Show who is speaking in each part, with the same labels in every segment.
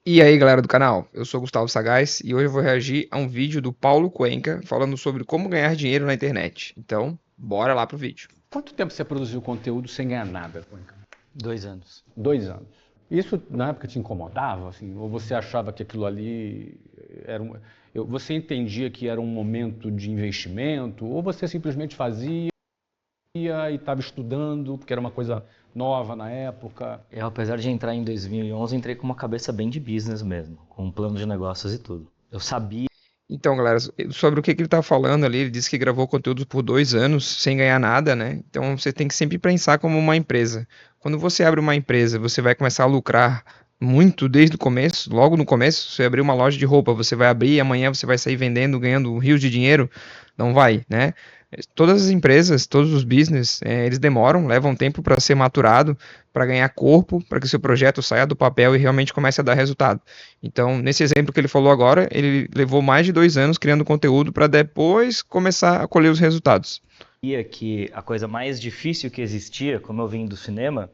Speaker 1: E aí, galera do canal, eu sou Gustavo Sagaz e hoje eu vou reagir a um vídeo do Paulo Cuenca falando sobre como ganhar dinheiro na internet. Então, bora lá pro vídeo.
Speaker 2: Quanto tempo você produziu conteúdo sem ganhar nada?
Speaker 3: 2 anos.
Speaker 2: 2 anos. Isso na época te incomodava, assim? Ou você achava que aquilo ali era você entendia que era um momento de investimento? Ou você simplesmente fazia e estava estudando, porque era uma coisa nova na época?
Speaker 3: Eu, apesar de entrar em 2011, entrei com uma cabeça bem de business mesmo, com um plano de negócios e tudo. Eu sabia.
Speaker 1: Então, galera, sobre o que ele tá falando ali, ele disse que gravou conteúdo por 2 anos sem ganhar nada, né? Então você tem que sempre pensar como uma empresa. Quando você abre uma empresa, você vai começar a lucrar muito desde o começo, logo no começo, você abrir uma loja de roupa, você vai abrir e amanhã você vai sair vendendo, ganhando rios de dinheiro, não vai, né? Todas as empresas, todos os business, eles demoram, levam tempo para ser maturado, para ganhar corpo, para que seu projeto saia do papel e realmente comece a dar resultado. Então, nesse exemplo que ele falou agora, ele levou mais de 2 anos criando conteúdo para depois começar a colher os resultados.
Speaker 3: Que a coisa mais difícil que existia, como eu vim do cinema,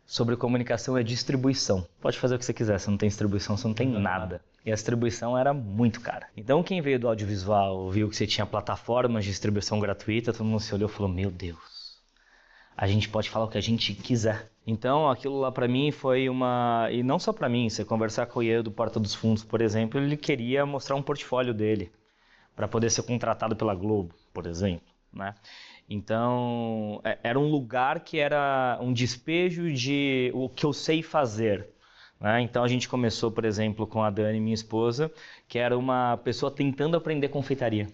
Speaker 3: sobre comunicação é distribuição. Pode fazer o que você quiser, se não tem distribuição, você não tem nada. E a distribuição era muito cara. Então quem veio do audiovisual viu que você tinha plataformas de distribuição gratuita, todo mundo se olhou e falou, meu Deus, a gente pode falar o que a gente quiser. Então aquilo lá pra mim foi uma... E não só pra mim, você conversar com o Ian do Porta dos Fundos, por exemplo, ele queria mostrar um portfólio dele para poder ser contratado pela Globo, por exemplo, né? Então, era um lugar que era um despejo de o que eu sei fazer, né? Então, a gente começou, por exemplo, com a Dani, minha esposa, que era uma pessoa tentando aprender confeitaria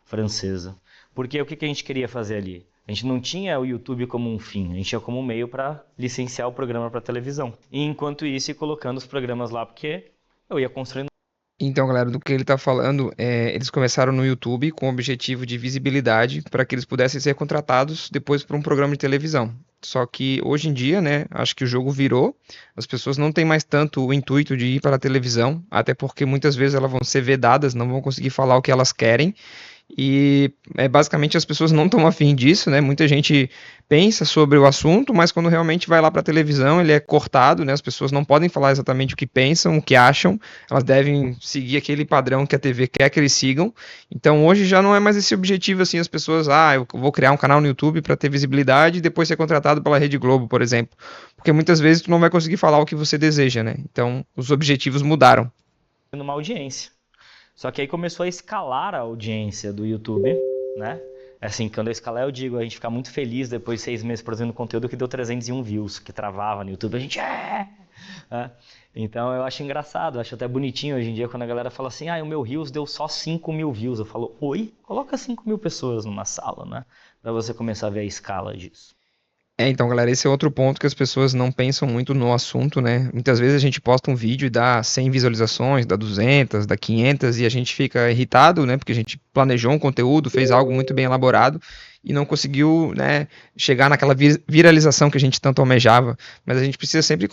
Speaker 3: francesa. Porque o que a gente queria fazer ali? A gente não tinha o YouTube como um fim, a gente tinha como um meio para licenciar o programa para televisão. E enquanto isso, ir colocando os programas lá, porque eu ia construindo.
Speaker 1: Então, galera, do que ele está falando, eles começaram no YouTube com o objetivo de visibilidade para que eles pudessem ser contratados depois para um programa de televisão. Só que hoje em dia, né, acho que o jogo virou, as pessoas não têm mais tanto o intuito de ir para a televisão, até porque muitas vezes elas vão ser vedadas, não vão conseguir falar o que elas querem. E basicamente as pessoas não estão afim disso, né? Muita gente pensa sobre o assunto, mas quando realmente vai lá para a televisão, ele é cortado, né? As pessoas não podem falar exatamente o que pensam, o que acham, elas devem seguir aquele padrão que a TV quer que eles sigam. Então hoje já não é mais esse objetivo assim, as pessoas, eu vou criar um canal no YouTube para ter visibilidade e depois ser contratado pela Rede Globo, por exemplo. Porque muitas vezes tu não vai conseguir falar o que você deseja, né? Então os objetivos mudaram.
Speaker 3: Uma audiência. Só que aí começou a escalar a audiência do YouTube, né? Assim, quando eu escalar eu digo, a gente fica muito feliz depois de 6 meses produzindo conteúdo que deu 301 views, que travava no YouTube, a gente Então eu acho engraçado, acho até bonitinho hoje em dia quando a galera fala assim, o meu Reels deu só 5.000 views. Eu falo, oi? Coloca 5.000 pessoas numa sala, né? Pra você começar a ver a escala disso.
Speaker 1: Então, galera, esse é outro ponto que as pessoas não pensam muito no assunto, né? Muitas vezes a gente posta um vídeo e dá 100 visualizações, dá 200, dá 500 e a gente fica irritado, né? Porque a gente planejou um conteúdo, fez algo muito bem elaborado e não conseguiu, né, chegar naquela viralização que a gente tanto almejava. Mas a gente precisa sempre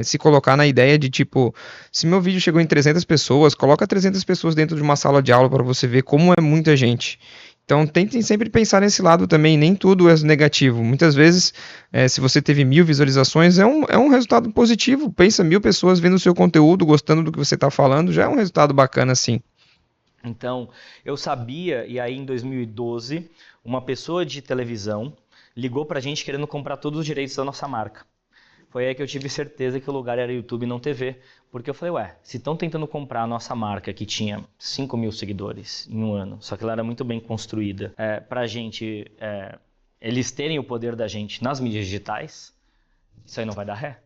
Speaker 1: se colocar na ideia de tipo, se meu vídeo chegou em 300 pessoas, coloca 300 pessoas dentro de uma sala de aula para você ver como é muita gente. Então tentem sempre pensar nesse lado também, nem tudo é negativo. Muitas vezes, se você teve 1.000 visualizações, é um resultado positivo. Pensa 1.000 pessoas vendo o seu conteúdo, gostando do que você está falando, já é um resultado bacana sim.
Speaker 3: Então, eu sabia, e aí em 2012, uma pessoa de televisão ligou pra gente querendo comprar todos os direitos da nossa marca. Foi aí que eu tive certeza que o lugar era YouTube e não TV. Porque eu falei, se estão tentando comprar a nossa marca, que tinha 5.000 seguidores em um ano, só que ela era muito bem construída, pra gente, eles terem o poder da gente nas mídias digitais, isso aí não vai dar ré.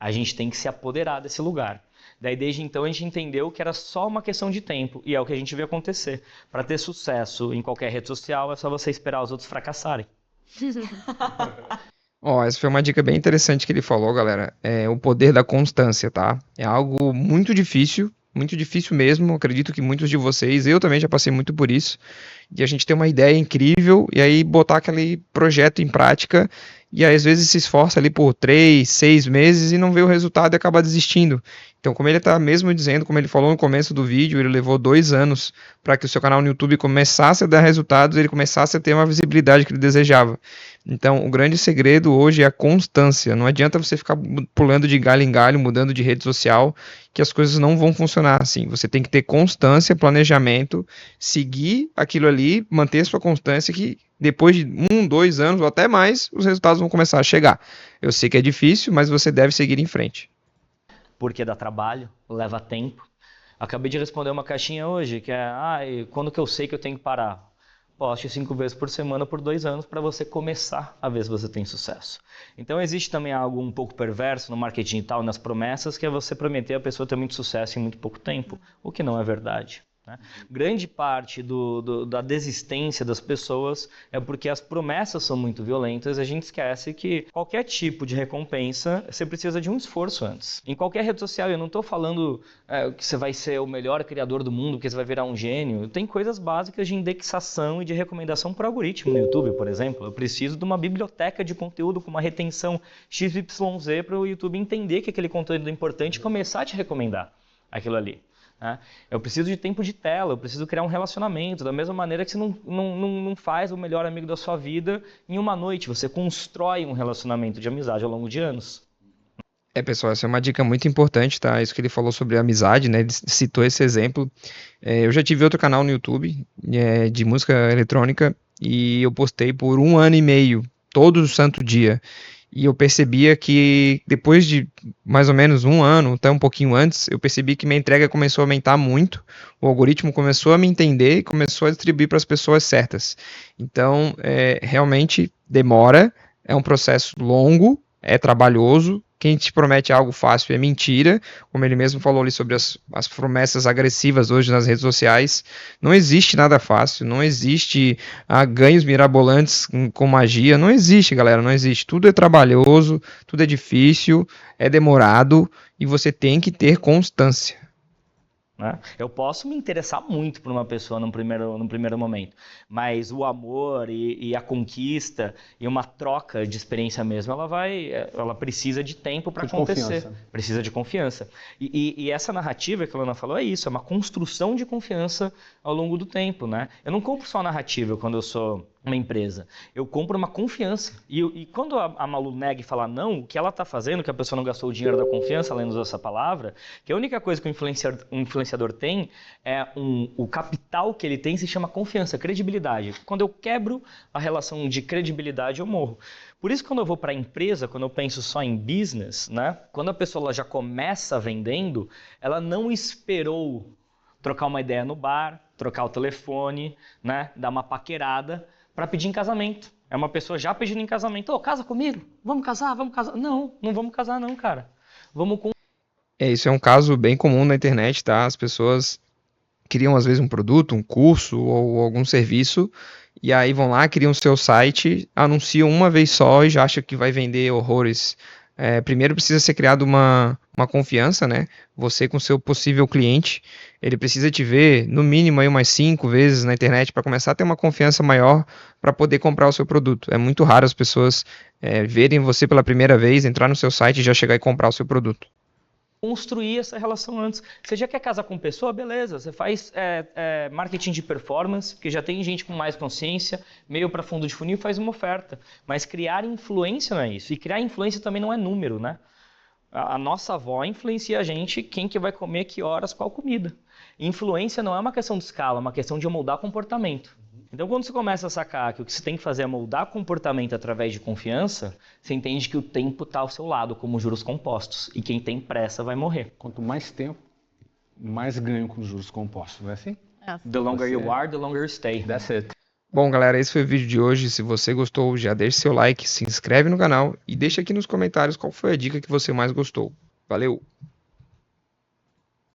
Speaker 3: A gente tem que se apoderar desse lugar. Daí, desde então, a gente entendeu que era só uma questão de tempo, e é o que a gente viu acontecer. Para ter sucesso em qualquer rede social, é só você esperar os outros fracassarem.
Speaker 1: Essa foi uma dica bem interessante que ele falou, galera. É o poder da constância, tá? É algo muito difícil mesmo. Acredito que muitos de vocês, eu também já passei muito por isso. De a gente ter uma ideia incrível e aí botar aquele projeto em prática e aí às vezes se esforça ali por 3, 6 meses e não vê o resultado e acaba desistindo. Então, como ele está mesmo dizendo, como ele falou no começo do vídeo, ele levou 2 anos para que o seu canal no YouTube começasse a dar resultados, ele começasse a ter uma visibilidade que ele desejava. Então, o grande segredo hoje é a constância. Não adianta você ficar pulando de galho em galho, mudando de rede social, que as coisas não vão funcionar assim. Você tem que ter constância, planejamento, seguir aquilo ali, manter sua constância, que depois de 1, 2 anos ou até mais, os resultados vão começar a chegar. Eu sei que é difícil, mas você deve seguir em frente.
Speaker 3: Porque dá trabalho, leva tempo. Acabei de responder uma caixinha hoje, que é, quando que eu sei que eu tenho que parar? Poste 5 vezes por semana por 2 anos para você começar a ver se você tem sucesso. Então existe também algo um pouco perverso no marketing digital, nas promessas, que é você prometer a pessoa ter muito sucesso em muito pouco tempo, o que não é verdade. Grande parte da desistência das pessoas é porque as promessas são muito violentas e a gente esquece que qualquer tipo de recompensa, você precisa de um esforço antes. Em qualquer rede social, eu não estou falando que você vai ser o melhor criador do mundo, que você vai virar um gênio. Tem coisas básicas de indexação e de recomendação por algoritmo no YouTube, por exemplo. Eu preciso de uma biblioteca de conteúdo com uma retenção XYZ para o YouTube entender que aquele conteúdo é importante e começar a te recomendar aquilo ali. Eu preciso de tempo de tela, eu preciso criar um relacionamento, da mesma maneira que você não faz o melhor amigo da sua vida em uma noite, você constrói um relacionamento de amizade ao longo de anos.
Speaker 1: Pessoal, essa é uma dica muito importante, tá? Isso que ele falou sobre amizade, né? Ele citou esse exemplo. Eu já tive outro canal no YouTube de música eletrônica e eu postei por 1 ano e meio, todo santo dia. E eu percebia que depois de mais ou menos 1 ano, até um pouquinho antes, eu percebi que minha entrega começou a aumentar muito, o algoritmo começou a me entender e começou a distribuir para as pessoas certas. Então, realmente demora, é um processo longo, é trabalhoso. Quem te promete algo fácil é mentira, como ele mesmo falou ali sobre as promessas agressivas hoje nas redes sociais. Não existe nada fácil, não existe ganhos mirabolantes com magia, não existe, galera, não existe. Tudo é trabalhoso, tudo é difícil, é demorado e você tem que ter constância.
Speaker 3: Eu posso me interessar muito por uma pessoa num primeiro momento, mas o amor e a conquista e uma troca de experiência mesmo, ela precisa de tempo para acontecer. Confiança. Precisa de confiança. E essa narrativa que a Lana falou é isso, é uma construção de confiança ao longo do tempo. Eu não compro só a narrativa quando eu sou uma empresa, eu compro uma confiança. E quando a Malu nega e fala não, o que ela está fazendo, que a pessoa não gastou o dinheiro da confiança, além de usar essa palavra, que a única coisa que o influenciador tem é o capital que ele tem se chama confiança, credibilidade. Quando eu quebro a relação de credibilidade, eu morro. Por isso, quando eu vou para a empresa, quando eu penso só em business, quando a pessoa ela já começa vendendo, ela não esperou trocar uma ideia no bar, trocar o telefone, dar uma paquerada para pedir em casamento. É uma pessoa já pedindo em casamento. Casa comigo? Vamos casar? Não vamos casar não, cara. Vamos com...
Speaker 1: Isso é um caso bem comum na internet, tá? As pessoas criam às vezes um produto, um curso ou algum serviço e aí vão lá, criam o seu site, anunciam uma vez só e já acham que vai vender horrores. Primeiro precisa ser criado uma confiança, Você com seu possível cliente, ele precisa te ver no mínimo aí umas 5 vezes na internet para começar a ter uma confiança maior para poder comprar o seu produto. É muito raro as pessoas verem você pela primeira vez, entrar no seu site e já chegar e comprar o seu produto.
Speaker 3: Construir essa relação antes. Você já quer casar com pessoa? Beleza, você faz marketing de performance, que já tem gente com mais consciência, meio para fundo de funil, faz uma oferta. Mas criar influência não é isso. E criar influência também não é número, A nossa avó influencia a gente quem que vai comer, que horas, qual comida. Influência não é uma questão de escala, é uma questão de moldar comportamento. Então, quando você começa a sacar que o que você tem que fazer é moldar comportamento através de confiança, você entende que o tempo está ao seu lado, como juros compostos. E quem tem pressa vai morrer.
Speaker 2: Quanto mais tempo, mais ganho com os juros compostos. Não é assim?
Speaker 3: The longer you are, the longer you stay.
Speaker 2: That's it.
Speaker 1: Bom, galera, esse foi o vídeo de hoje. Se você gostou, já deixa seu like, se inscreve no canal e deixa aqui nos comentários qual foi a dica que você mais gostou. Valeu!